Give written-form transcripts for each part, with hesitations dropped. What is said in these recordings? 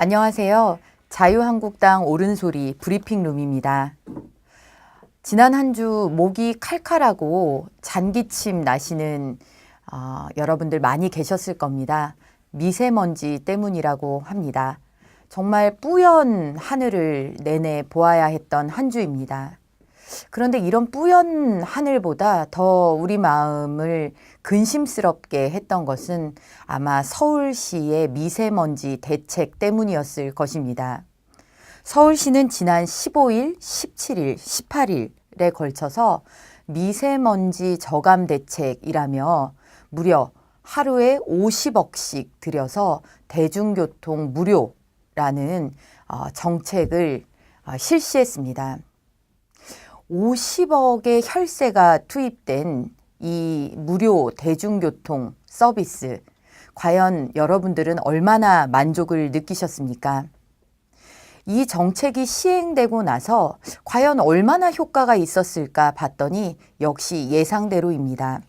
안녕하세요. 자유한국당 옳은소리 브리핑룸입니다. 지난 한 주 목이 칼칼하고 잔기침 나시는 여러분들 많이 계셨을 겁니다. 미세먼지 때문이라고 합니다. 정말 뿌연 하늘을 내내 보아야 했던 한 주입니다. 그런데 이런 뿌연 하늘보다 더 우리 마음을 근심스럽게 했던 것은 아마 서울시의 미세먼지 대책 때문이었을 것입니다. 서울시는 지난 15일, 17일, 18일에 걸쳐서 미세먼지 저감 대책이라며 무려 하루에 50억씩 들여서 대중교통 무료라는 정책을 실시했습니다. 50억의 혈세가 투입된 이 무료 대중교통 서비스, 과연 여러분들은 얼마나 만족을 느끼셨습니까? 이 정책이 시행되고 나서 과연 얼마나 효과가 있었을까 봤더니 역시 예상대로입니다.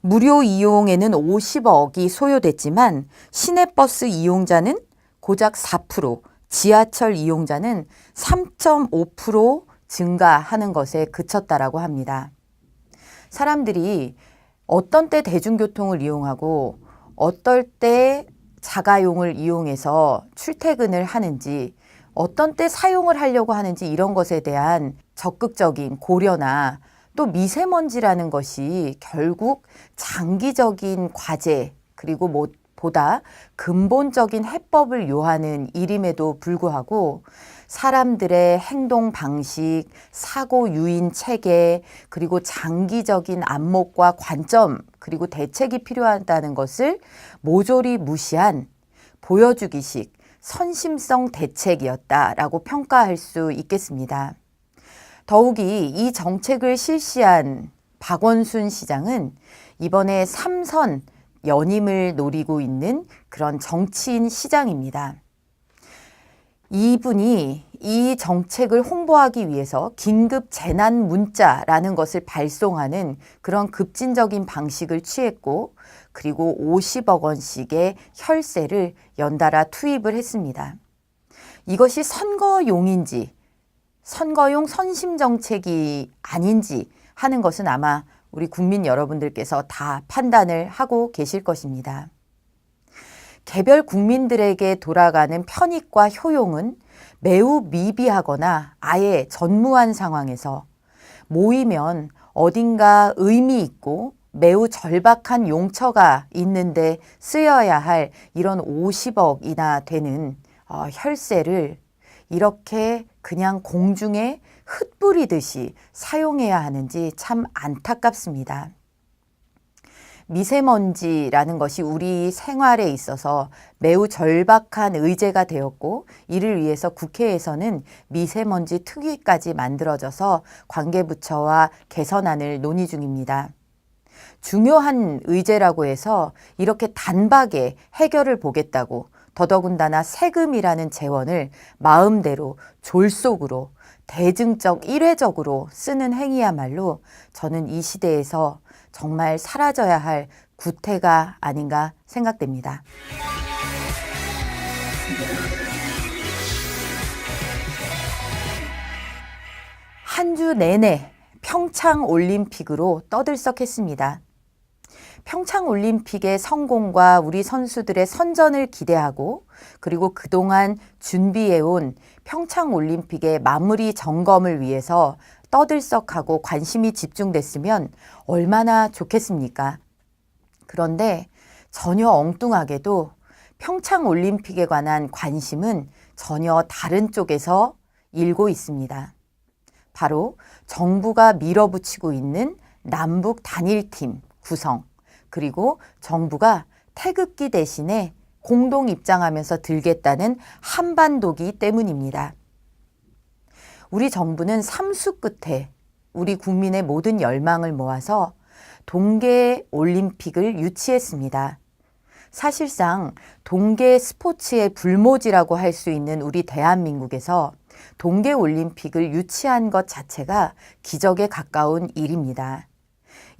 무료 이용에는 50억이 소요됐지만 시내버스 이용자는 고작 4%, 지하철 이용자는 3.5% 증가하는 것에 그쳤다라고 합니다. 사람들이 어떤 때 대중교통을 이용하고 어떨 때 자가용을 이용해서 출퇴근을 하는지, 어떤 때 사용을 하려고 하는지 이런 것에 대한 적극적인 고려나 또 미세먼지라는 것이 결국 장기적인 과제 그리고 보다 근본적인 해법을 요하는 일임에도 불구하고 사람들의 행동 방식, 사고 유인 체계, 그리고 장기적인 안목과 관점, 그리고 대책이 필요하다는 것을 모조리 무시한 보여주기식 선심성 대책이었다라고 평가할 수 있겠습니다. 더욱이 이 정책을 실시한 박원순 시장은 이번에 3선 연임을 노리고 있는 그런 정치인 시장입니다. 이분이 이 정책을 홍보하기 위해서 긴급 재난 문자라는 것을 발송하는 그런 급진적인 방식을 취했고, 그리고 50억 원씩의 혈세를 연달아 투입을 했습니다. 이것이 선거용인지 선거용 선심정책이 아닌지 하는 것은 아마 우리 국민 여러분들께서 다 판단을 하고 계실 것입니다. 개별 국민들에게 돌아가는 편익과 효용은 매우 미비하거나 아예 전무한 상황에서 모이면 어딘가 의미 있고 매우 절박한 용처가 있는데 쓰여야 할 이런 50억이나 되는 혈세를 이렇게 그냥 공중에 흩뿌리듯이 사용해야 하는지 참 안타깝습니다. 미세먼지라는 것이 우리 생활에 있어서 매우 절박한 의제가 되었고, 이를 위해서 국회에서는 미세먼지 특위까지 만들어져서 관계부처와 개선안을 논의 중입니다. 중요한 의제라고 해서 이렇게 단박에 해결을 보겠다고 더더군다나 세금이라는 재원을 마음대로 졸속으로 대증적 일회적으로 쓰는 행위야말로 저는 이 시대에서 정말 사라져야 할 구태가 아닌가 생각됩니다. 한 주 내내 평창올림픽으로 떠들썩했습니다. 평창올림픽의 성공과 우리 선수들의 선전을 기대하고, 그리고 그동안 준비해온 평창올림픽의 마무리 점검을 위해서 떠들썩하고 관심이 집중됐으면 얼마나 좋겠습니까? 그런데 전혀 엉뚱하게도 평창올림픽에 관한 관심은 전혀 다른 쪽에서 일고 있습니다. 바로 정부가 밀어붙이고 있는 남북 단일팀 구성, 그리고 정부가 태극기 대신에 공동 입장하면서 들겠다는 한반도기 때문입니다. 우리 정부는 삼수 끝에 우리 국민의 모든 열망을 모아서 동계올림픽을 유치했습니다. 사실상 동계 스포츠의 불모지라고 할 수 있는 우리 대한민국에서 동계올림픽을 유치한 것 자체가 기적에 가까운 일입니다.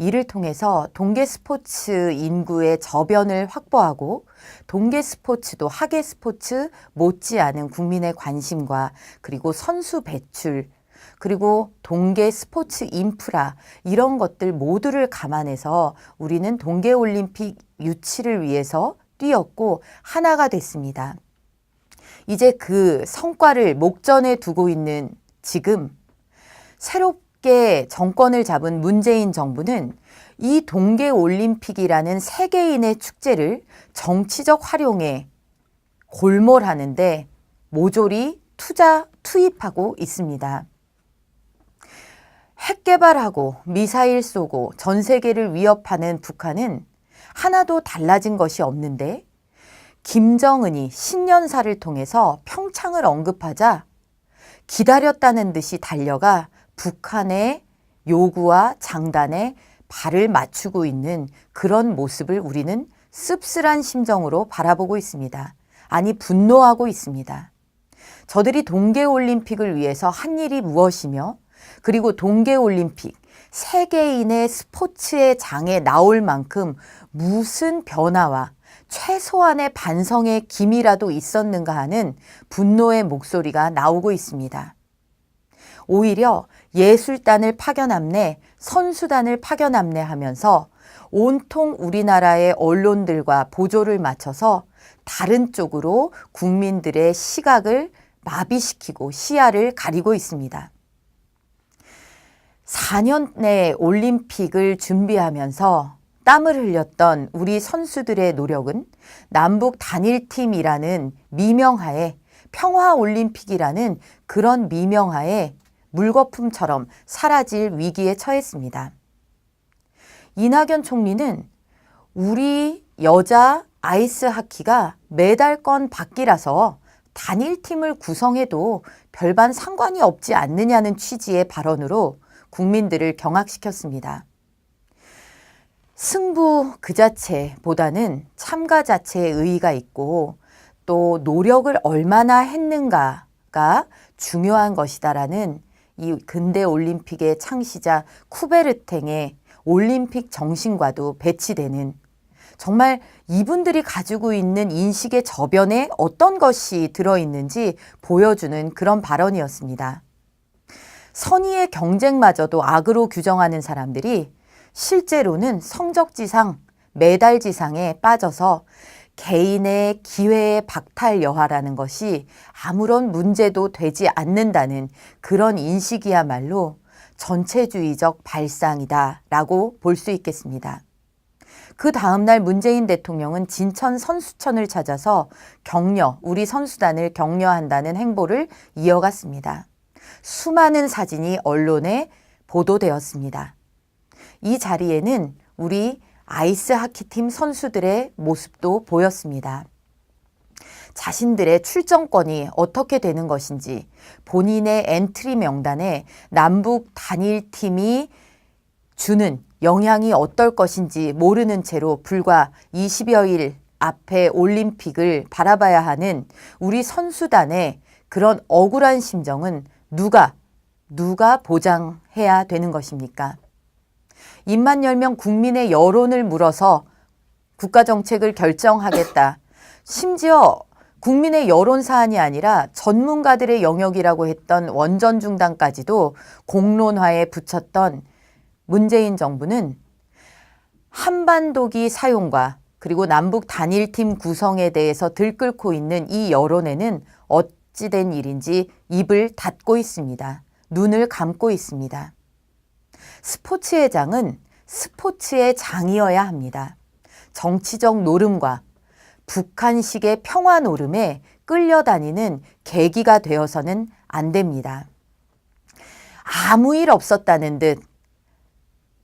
이를 통해서 동계 스포츠 인구의 저변을 확보하고 동계 스포츠도 하계 스포츠 못지않은 국민의 관심과 그리고 선수 배출 그리고 동계 스포츠 인프라 이런 것들 모두를 감안해서 우리는 동계올림픽 유치를 위해서 뛰었고 하나가 됐습니다. 이제 그 성과를 목전에 두고 있는 지금 새롭게 정권을 잡은 문재인 정부는 이 동계올림픽이라는 세계인의 축제를 정치적 활용에 골몰하는데 모조리 투입하고 있습니다. 핵 개발하고 미사일 쏘고 전 세계를 위협하는 북한은 하나도 달라진 것이 없는데 김정은이 신년사를 통해서 평창을 언급하자 기다렸다는 듯이 달려가 북한의 요구와 장단에 발을 맞추고 있는 그런 모습을 우리는 씁쓸한 심정으로 바라보고 있습니다. 아니, 분노하고 있습니다. 저들이 동계올림픽을 위해서 한 일이 무엇이며 그리고 동계올림픽, 세계인의 스포츠의 장에 나올 만큼 무슨 변화와 최소한의 반성의 기미라도 있었는가 하는 분노의 목소리가 나오고 있습니다. 오히려 예술단을 파견함내, 선수단을 파견함내 하면서 온통 우리나라의 언론들과 보조를 맞춰서 다른 쪽으로 국민들의 시각을 마비시키고 시야를 가리고 있습니다. 4년 내 올림픽을 준비하면서 땀을 흘렸던 우리 선수들의 노력은 남북 단일팀이라는 미명하에 평화올림픽이라는 그런 미명하에 물거품처럼 사라질 위기에 처했습니다. 이낙연 총리는 우리 여자 아이스하키가 메달권 받기라서 단일팀을 구성해도 별반 상관이 없지 않느냐는 취지의 발언으로 국민들을 경악시켰습니다. 승부 그 자체보다는 참가 자체에 의의가 있고 또 노력을 얼마나 했는가가 중요한 것이다라는 이 근대 올림픽의 창시자 쿠베르탱의 올림픽 정신과도 배치되는 정말 이분들이 가지고 있는 인식의 저변에 어떤 것이 들어있는지 보여주는 그런 발언이었습니다. 선의의 경쟁마저도 악으로 규정하는 사람들이 실제로는 성적지상, 메달지상에 빠져서 개인의 기회의 박탈여하라는 것이 아무런 문제도 되지 않는다는 그런 인식이야말로 전체주의적 발상이다라고 볼 수 있겠습니다. 그 다음날 문재인 대통령은 진천 선수촌을 찾아서 우리 선수단을 격려한다는 행보를 이어갔습니다. 수많은 사진이 언론에 보도되었습니다. 이 자리에는 우리 아이스하키팀 선수들의 모습도 보였습니다. 자신들의 출전권이 어떻게 되는 것인지 본인의 엔트리 명단에 남북 단일팀이 주는 영향이 어떨 것인지 모르는 채로 불과 20여일 앞에 올림픽을 바라봐야 하는 우리 선수단의 그런 억울한 심정은 누가 보장해야 되는 것입니까? 입만 열면 국민의 여론을 물어서 국가정책을 결정하겠다. 심지어 국민의 여론 사안이 아니라 전문가들의 영역이라고 했던 원전 중단까지도 공론화에 붙였던 문재인 정부는 한반도기 사용과 그리고 남북 단일팀 구성에 대해서 들끓고 있는 이 여론에는 어찌된 일인지 입을 닫고 있습니다. 눈을 감고 있습니다. 스포츠의 장은 스포츠의 장이어야 합니다. 정치적 노름과 북한식의 평화 노름에 끌려다니는 계기가 되어서는 안 됩니다. 아무 일 없었다는 듯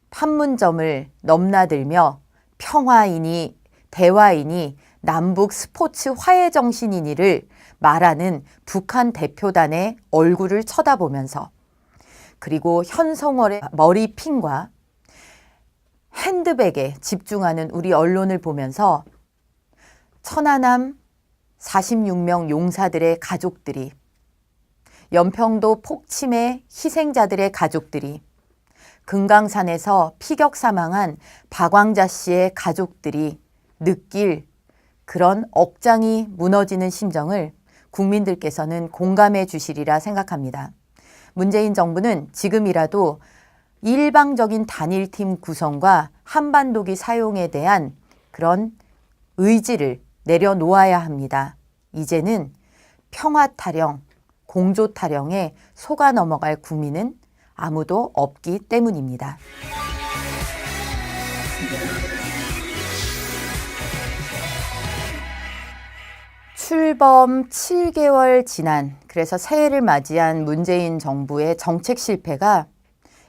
판문점을 넘나들며 평화이니 대화이니 남북 스포츠 화해 정신이니를 말하는 북한 대표단의 얼굴을 쳐다보면서 그리고 현송월의 머리핀과 핸드백에 집중하는 우리 언론을 보면서 천안함 46명 용사들의 가족들이, 연평도 폭침의 희생자들의 가족들이, 금강산에서 피격 사망한 박왕자 씨의 가족들이 느낄 그런 억장이 무너지는 심정을 국민들께서는 공감해 주시리라 생각합니다. 문재인 정부는 지금이라도 일방적인 단일팀 구성과 한반도기 사용에 대한 그런 의지를 내려놓아야 합니다. 이제는 평화 타령, 공조 타령에 속아 넘어갈 국민은 아무도 없기 때문입니다. 출범 7개월 지난, 그래서 새해를 맞이한 문재인 정부의 정책 실패가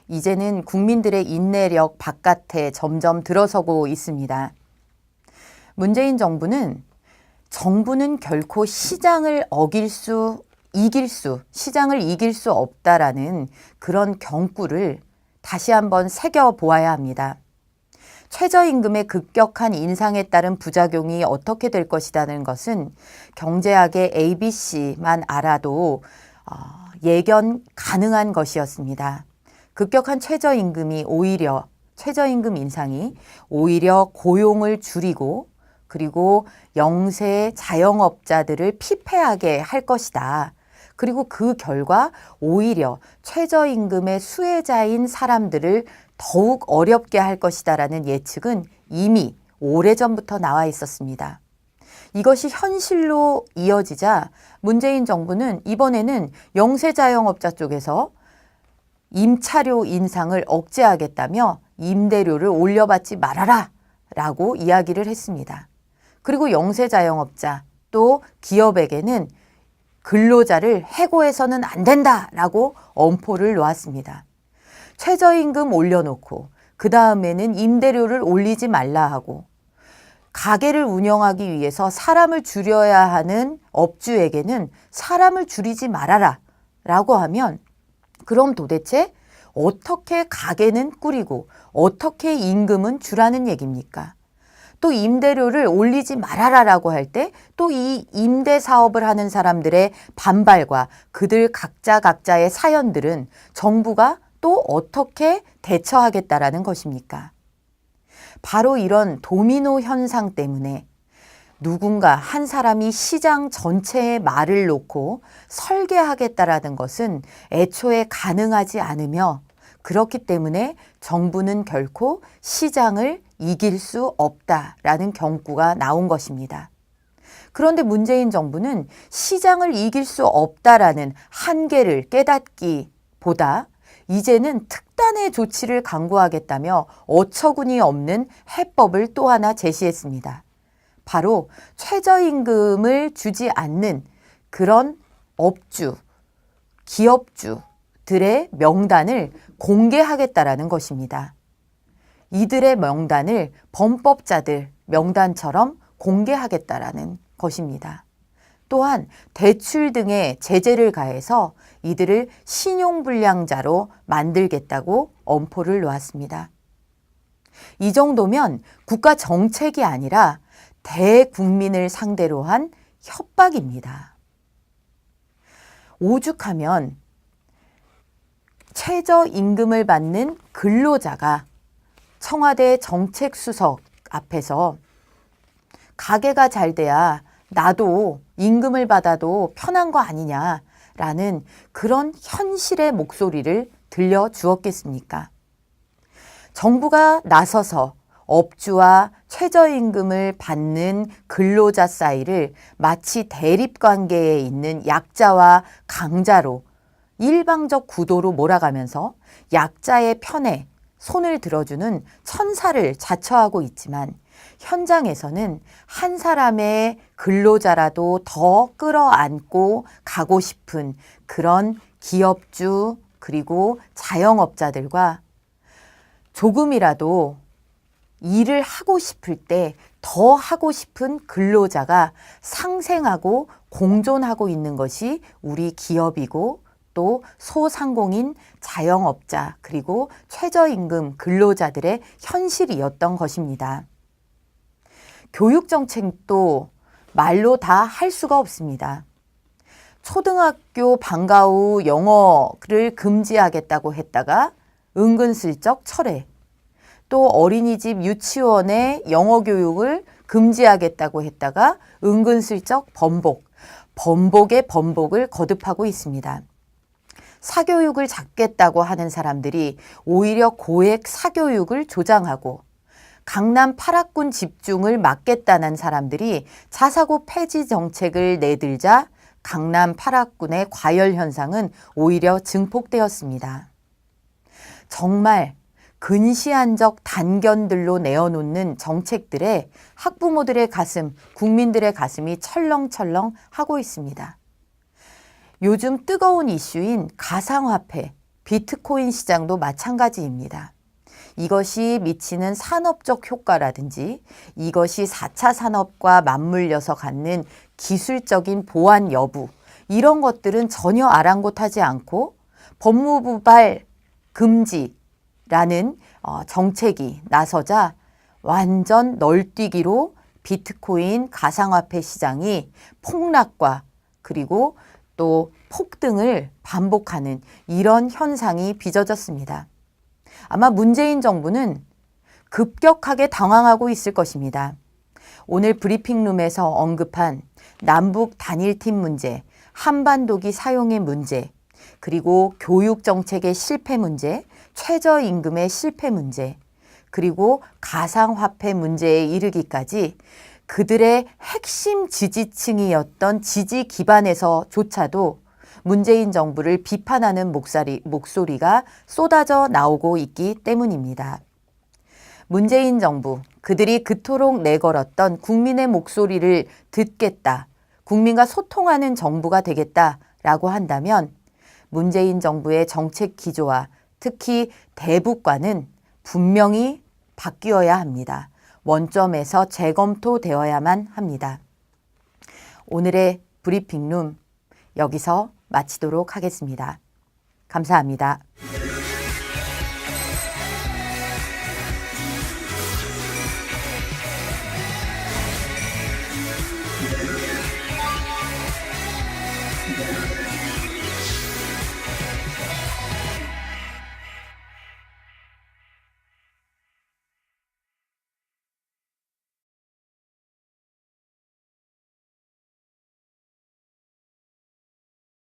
이제는 국민들의 인내력 바깥에 점점 들어서고 있습니다. 문재인 정부는 결코 시장을 이길 수 없다라는 그런 경구를 다시 한번 새겨보아야 합니다. 최저임금의 급격한 인상에 따른 부작용이 어떻게 될 것이라는 것은 경제학의 ABC만 알아도 예견 가능한 것이었습니다. 급격한 최저임금 인상이 오히려 고용을 줄이고 그리고 영세 자영업자들을 피폐하게 할 것이다. 그리고 그 결과 오히려 최저임금의 수혜자인 사람들을 더욱 어렵게 할 것이다라는 예측은 이미 오래전부터 나와 있었습니다. 이것이 현실로 이어지자 문재인 정부는 이번에는 영세 자영업자 쪽에서 임차료 인상을 억제하겠다며 임대료를 올려받지 말아라 라고 이야기를 했습니다. 그리고 영세 자영업자 또 기업에게는 근로자를 해고해서는 안 된다라고 엄포를 놓았습니다. 최저임금 올려놓고 그 다음에는 임대료를 올리지 말라 하고 가게를 운영하기 위해서 사람을 줄여야 하는 업주에게는 사람을 줄이지 말아라 라고 하면 그럼 도대체 어떻게 가게는 꾸리고 어떻게 임금은 주라는 얘기입니까? 또 임대료를 올리지 말아라라고 할 때 또 이 임대 사업을 하는 사람들의 반발과 그들 각자의 사연들은 정부가 또 어떻게 대처하겠다라는 것입니까? 바로 이런 도미노 현상 때문에 누군가 한 사람이 시장 전체의 말을 놓고 설계하겠다라는 것은 애초에 가능하지 않으며 그렇기 때문에 정부는 결코 시장을 이길 수 없다라는 경고가 나온 것입니다. 그런데 문재인 정부는 시장을 이길 수 없다라는 한계를 깨닫기보다 이제는 특단의 조치를 강구하겠다며 어처구니 없는 해법을 또 하나 제시했습니다. 바로 최저임금을 주지 않는 그런 업주, 기업주들의 명단을 공개하겠다라는 것입니다. 이들의 명단을 범법자들 명단처럼 공개하겠다라는 것입니다. 또한 대출 등의 제재를 가해서 이들을 신용불량자로 만들겠다고 엄포를 놓았습니다. 이 정도면 국가 정책이 아니라 대국민을 상대로 한 협박입니다. 오죽하면 최저임금을 받는 근로자가 청와대 정책수석 앞에서 가게가 잘 돼야 나도 임금을 받아도 편한 거 아니냐라는 그런 현실의 목소리를 들려주었겠습니까? 정부가 나서서 업주와 최저임금을 받는 근로자 사이를 마치 대립관계에 있는 약자와 강자로 일방적 구도로 몰아가면서 약자의 편에 손을 들어주는 천사를 자처하고 있지만 현장에서는 한 사람의 근로자라도 더 끌어안고 가고 싶은 그런 기업주 그리고 자영업자들과 조금이라도 일을 하고 싶을 때 더 하고 싶은 근로자가 상생하고 공존하고 있는 것이 우리 기업이고 또 소상공인 자영업자 그리고 최저임금 근로자들의 현실이었던 것입니다. 교육정책도 말로 다 할 수가 없습니다. 초등학교 방과 후 영어를 금지하겠다고 했다가 은근슬쩍 철회, 또 어린이집 유치원의 영어 교육을 금지하겠다고 했다가 은근슬쩍 번복의 번복을 거듭하고 있습니다. 사교육을 잡겠다고 하는 사람들이 오히려 고액 사교육을 조장하고 강남 8학군 집중을 막겠다는 사람들이 자사고 폐지 정책을 내들자 강남 8학군의 과열 현상은 오히려 증폭되었습니다. 정말 근시안적 단견들로 내어놓는 정책들에 학부모들의 가슴, 국민들의 가슴이 철렁철렁 하고 있습니다. 요즘 뜨거운 이슈인 가상화폐, 비트코인 시장도 마찬가지입니다. 이것이 미치는 산업적 효과라든지 이것이 4차 산업과 맞물려서 갖는 기술적인 보안 여부, 이런 것들은 전혀 아랑곳하지 않고 법무부발 금지라는 정책이 나서자 완전 널뛰기로 비트코인 가상화폐 시장이 폭락과 그리고 또 폭등을 반복하는 이런 현상이 빚어졌습니다. 아마 문재인 정부는 급격하게 당황하고 있을 것입니다. 오늘 브리핑룸에서 언급한 남북 단일팀 문제, 한반도기 사용의 문제, 그리고 교육 정책의 실패 문제, 최저임금의 실패 문제, 그리고 가상화폐 문제에 이르기까지 그들의 핵심 지지층이었던 지지 기반에서조차도 문재인 정부를 비판하는 목소리가 쏟아져 나오고 있기 때문입니다. 문재인 정부, 그들이 그토록 내걸었던 국민의 목소리를 듣겠다, 국민과 소통하는 정부가 되겠다라고 한다면 문재인 정부의 정책 기조와 특히 대북과는 분명히 바뀌어야 합니다. 원점에서 재검토되어야만 합니다. 오늘의 브리핑룸 여기서 마치도록 하겠습니다. 감사합니다.